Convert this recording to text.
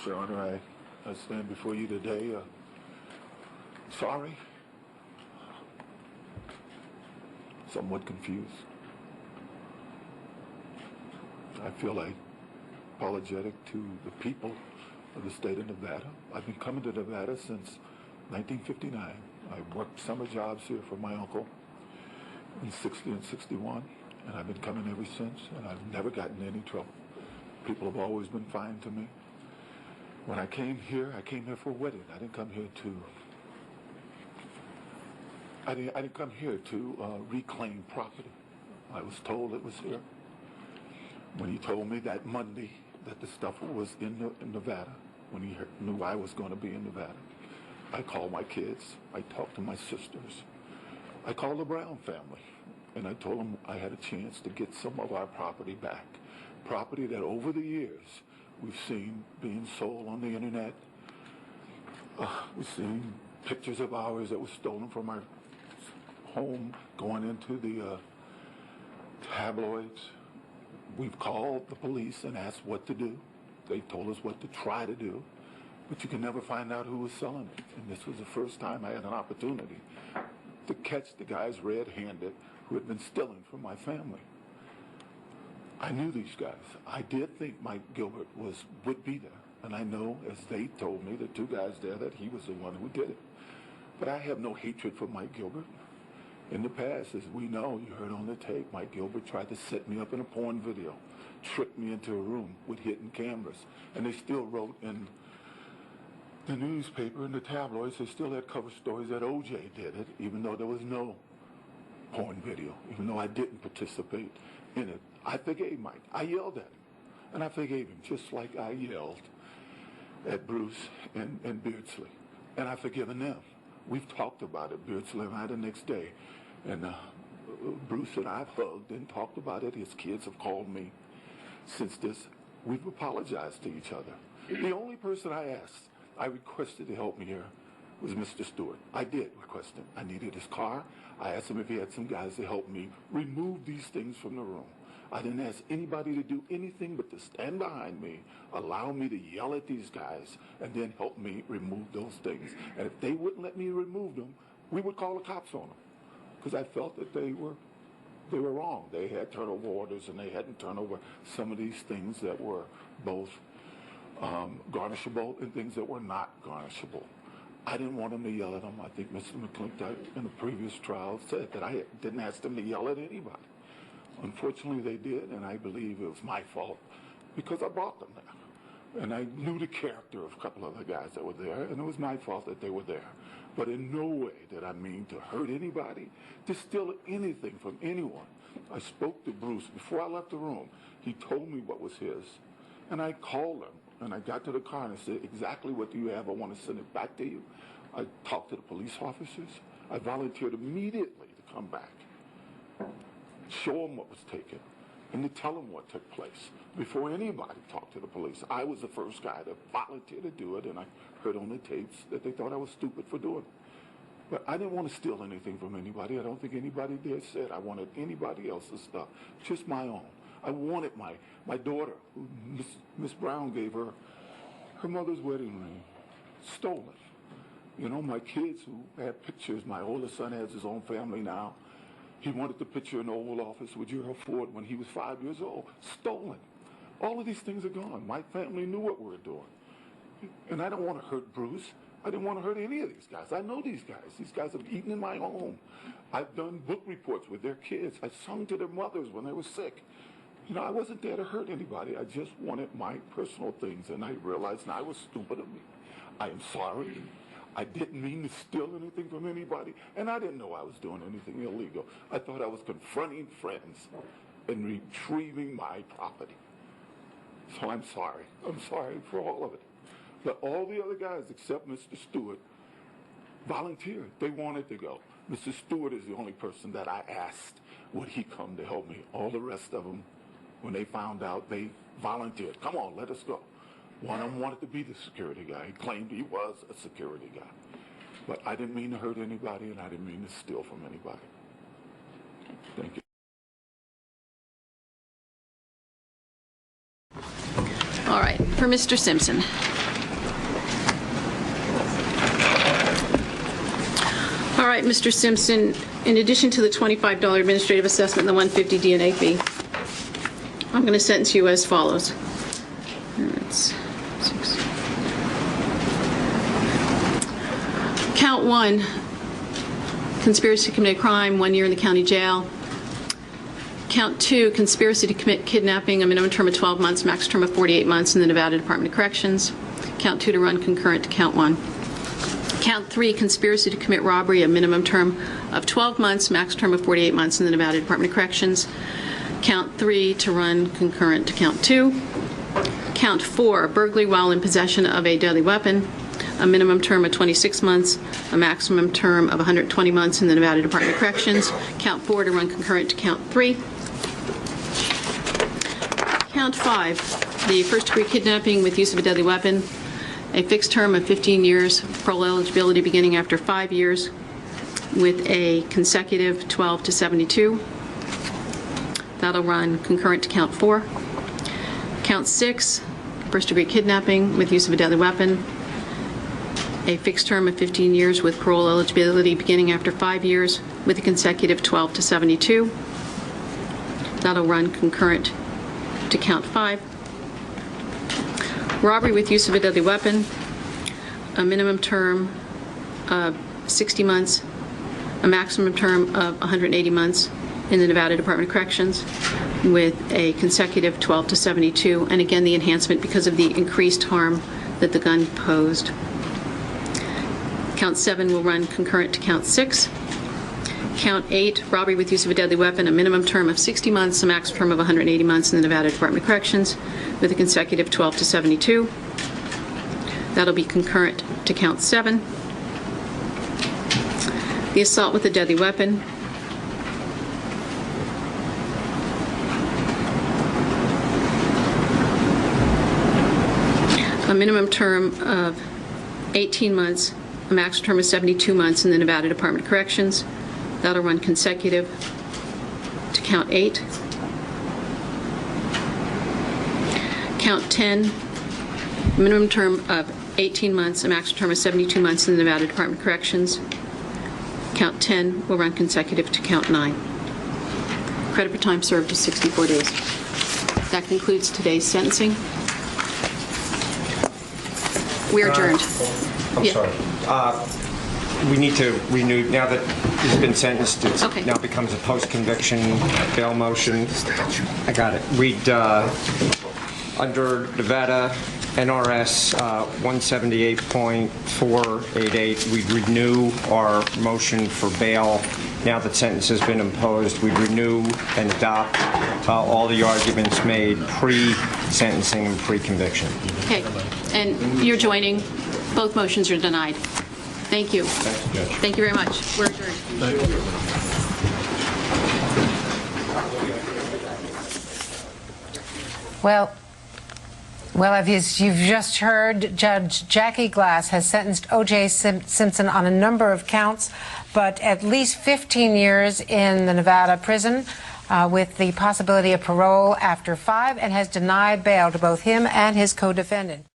Your Honor, I stand before you today sorry, somewhat confused. I feel apologetic to the people of the state of Nevada. I've been coming to Nevada since 1959. I worked summer jobs here for my uncle in 60 and 61, and I've been coming ever since, and I've never gotten in any trouble. People have always been fine to me. When I came here for a wedding. I didn't come here to reclaim property. I was told it was here. When he told me that Monday that the stuff was in Nevada, when he knew I was going to be in Nevada, I called my kids. I talked to my sisters. I called the Brown family, and I told them I had a chance to get some of our property back. Property that over the years we've seen being sold on the internet. We've seen pictures of ours that were stolen from our home going into the tabloids. We've called the police and asked what to do. They told us what to try to do, but you can never find out who was selling it. And this was the first time I had an opportunity to catch the guys red-handed who had been stealing from my family. I knew these guys. I did think Mike Gilbert would be there. And I know, as they told me, the two guys there, that he was the one who did it. But I have no hatred for Mike Gilbert. In the past, as we know, you heard on the tape, Mike Gilbert tried to set me up in a porn video, tricked me into a room with hidden cameras. And they still wrote in the newspaper and the tabloids, they still had cover stories that O.J. did it, even though there was no porn video, even though I didn't participate in it. I forgave Mike. I yelled at him, and I forgave him, just like I yelled at Bruce and Beardsley. And I've forgiven them. We've talked about it, Beardsley and I, the next day. And Bruce and I have hugged and talked about it. His kids have called me since this. We've apologized to each other. The only person I requested to help me here was Mr. Stewart. I did request him. I needed his car. I asked him if he had some guys to help me remove these things from the room. I didn't ask anybody to do anything but to stand behind me, allow me to yell at these guys, and then help me remove those things. And if they wouldn't let me remove them, we would call the cops on them, because I felt that they were wrong. They had turnover orders, and they hadn't turned over some of these things that were both garnishable and things that were not garnishable. I didn't want them to yell at them. I think Mr. McClintock in the previous trial said that I didn't ask them to yell at anybody. Unfortunately, they did, and I believe it was my fault because I brought them there. And I knew the character of a couple of the guys that were there, and it was my fault that they were there. But in no way did I mean to hurt anybody, to steal anything from anyone. I spoke to Bruce before I left the room. He told me what was his, and I called him, and I got to the car and I said, exactly what do you have? I want to send it back to you. I talked to the police officers. I volunteered immediately to come back, show them what was taken, and to tell them what took place before anybody talked to the police. I was the first guy to volunteer to do it, and I heard on the tapes that they thought I was stupid for doing it. But I didn't want to steal anything from anybody. I don't think anybody there said I wanted anybody else's stuff, just my own. I wanted my daughter, who Miss Brown gave her mother's wedding ring, stolen. You know, my kids who had pictures, my oldest son has his own family now. He wanted the picture in the Oval Office with Gerald Ford when he was 5 years old. Stolen. All of these things are gone. My family knew what we were doing. And I don't want to hurt Bruce. I didn't want to hurt any of these guys. I know these guys. These guys have eaten in my home. I've done book reports with their kids. I sung to their mothers when they were sick. You know, I wasn't there to hurt anybody. I just wanted my personal things, and I realized now I was stupid of me. I am sorry. I didn't mean to steal anything from anybody, and I didn't know I was doing anything illegal. I thought I was confronting friends and retrieving my property. So I'm sorry. I'm sorry for all of it. But all the other guys, except Mr. Stewart, volunteered. They wanted to go. Mr. Stewart is the only person that I asked, would he come to help me? All the rest of them, when they found out, they volunteered. Come on, let us go. One of them wanted to be the security guy. He claimed he was a security guy. But I didn't mean to hurt anybody, and I didn't mean to steal from anybody. Thank you. All right, for Mr. Simpson. right, Mr. Simpson, in addition to the $25 administrative assessment and the $150 DNA fee, I'm going to sentence you as follows. That's 6. Count 1, conspiracy to commit a crime, 1 year in the county jail. Count 2, conspiracy to commit kidnapping, a minimum term of 12 months, max term of 48 months in the Nevada Department of Corrections. Count 2 to run concurrent to count 1. Count 3, conspiracy to commit robbery, a minimum term of 12 months, max term of 48 months in the Nevada Department of Corrections. Count 3 to run concurrent to count 2. Count 4, burglary while in possession of a deadly weapon, a minimum term of 26 months, a maximum term of 120 months in the Nevada Department of Corrections. Count 4 to run concurrent to count 3. Count 5, the first-degree kidnapping with use of a deadly weapon, a fixed term of 15 years, parole eligibility beginning after 5 years, with a consecutive 12 to 72. That'll run concurrent to count 4. Count 6, first-degree kidnapping with use of a deadly weapon, a fixed term of 15 years with parole eligibility beginning after 5 years, with a consecutive 12 to 72. That'll run concurrent to count 5. Robbery with use of a deadly weapon, a minimum term of 60 months, a maximum term of 180 months in the Nevada Department of Corrections, with a consecutive 12 to 72, and again the enhancement because of the increased harm that the gun posed. Count 7 will run concurrent to count 6. Count 8, robbery with use of a deadly weapon, a minimum term of 60 months, a max term of 180 months in the Nevada Department of Corrections, with a consecutive 12 to 72. That'll be concurrent to count 7. The assault with a deadly weapon, a minimum term of 18 months, a max term of 72 months in the Nevada Department of Corrections. That'll run consecutive to count 8. Count 10, minimum term of 18 months, a max term of 72 months in the Nevada Department of Corrections. Count 10 will run consecutive to count 9. Credit for time served is 64 days. That concludes today's sentencing. We are adjourned. I'm sorry. We need to renew, now that he's been sentenced, it now becomes a post-conviction bail motion. I got it. We'd, under Nevada NRS 178.488, we'd renew our motion for bail. Now that sentence has been imposed, we'd renew and adopt all the arguments made pre-sentencing and pre-conviction. Okay. And you're joining. Both motions are denied. Thank you. Thank you very much. We're adjourned. Thank you. Well, as you've just heard, Judge Jackie Glass has sentenced O.J. Simpson on a number of counts, but at least 15 years in the Nevada prison with the possibility of parole after 5, and has denied bail to both him and his co-defendant.